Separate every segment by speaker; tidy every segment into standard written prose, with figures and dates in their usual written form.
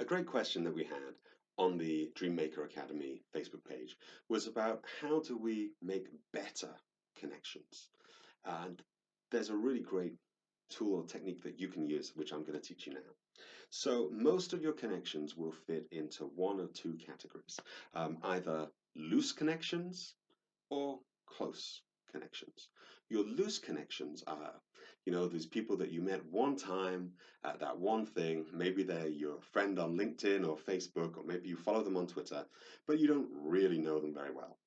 Speaker 1: A great question that we had on the Dreammaker Academy Facebook page was about how do we make better connections? And there's a really great tool or technique that you can use, which I'm going to teach you now. So most of your connections will fit into one or two categories, either loose connections or close connections. Your loose connections are, these people that you met one time at that one thing. Maybe they're your friend on LinkedIn or Facebook, or maybe you follow them on Twitter, but you don't really know them very well.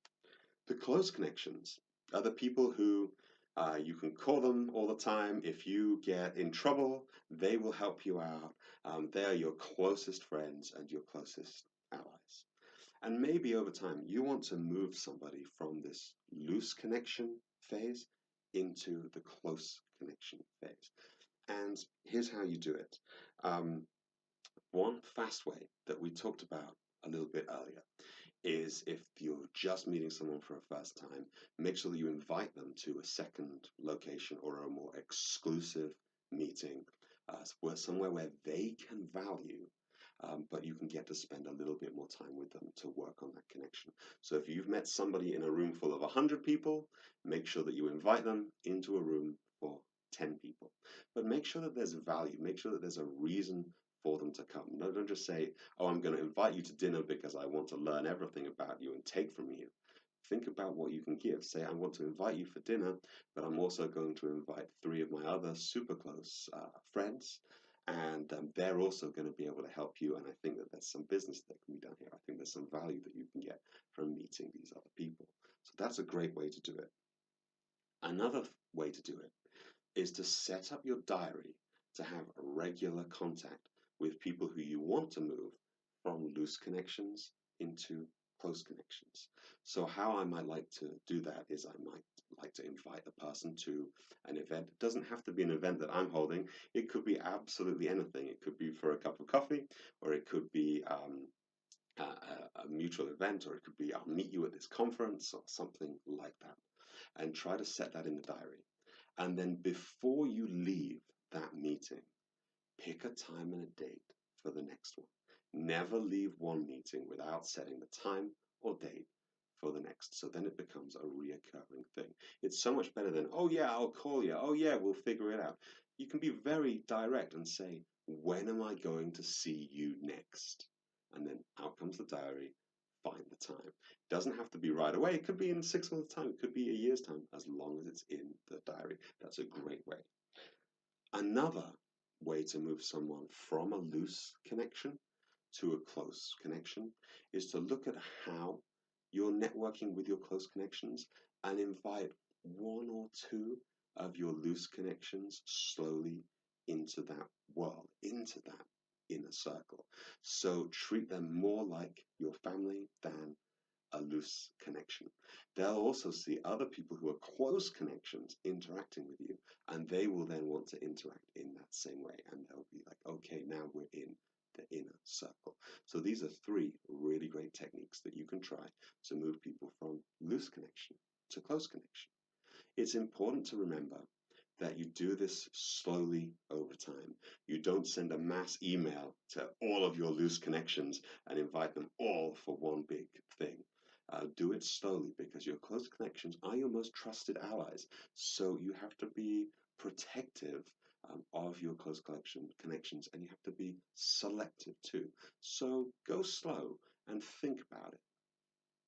Speaker 1: The close connections are the people who you can call them all the time. If you get in trouble, they will help you out. They are your closest friends and your closest allies. And maybe over time, you want to move somebody from this loose connection phase into the close connection phase. And here's how you do it. Um, One fast way that we talked about a little bit earlier is if you're just meeting someone for a first time, make sure that you invite them to a second location or a more exclusive meeting, somewhere where they can value, but you can get to spend a little bit more time with them to work on that connection. So if you've met somebody in a room full of 100 people, make sure that you invite them into a room for 10 people. But make sure that there's value, make sure that there's a reason for them to come. No, don't just say, oh, I'm going to invite you to dinner because I want to learn everything about you and take from you. Think about what you can give. Say, I want to invite you for dinner, but I'm also going to invite three of my other super close friends, and they're also going to be able to help you. And I think that there's some business that can be done here. I think there's some value that you can get from meeting these other people. So that's a great way to do it. Another way to do it is to set up your diary to have regular contact with people who you want to move from loose connections into close connections. So how I might like to do that is I might like to invite a person to an event. It doesn't have to be an event that I'm holding. It could be absolutely anything. It could be for a cup of coffee, or it could be a mutual event, or it could be I'll meet you at this conference or something like that. And try to set that in the diary. And then before you leave that meeting, pick a time and a date for the next one. Never leave one meeting without setting the time or date for the next. So then it becomes a reoccurring thing. It's so much better than, oh yeah, I'll call you. Oh yeah, we'll figure it out. You can be very direct and say, when am I going to see you next? And then out comes the diary, find the time. It doesn't have to be right away. It could be in 6 months' time. It could be a year's time, as long as it's in the diary. That's a great way. Another way to move someone from a loose connection to a close connection is to look at how you're networking with your close connections and invite one or two of your loose connections slowly into that world, into that inner circle. So treat them more like your family than a loose connection. They'll also see other people who are close connections interacting with you, and they will then want to interact in that same way. And they'll be like, okay, now we're in the inner circle. So these are three really great techniques that you can try to move people from loose connection to close connection. It's important to remember that you do this slowly over time. You don't send a mass email to all of your loose connections and invite them all for one big thing. Do it slowly because your close connections are your most trusted allies. So you have to be protective of your close connections, and you have to be selective too. So go slow and think about it.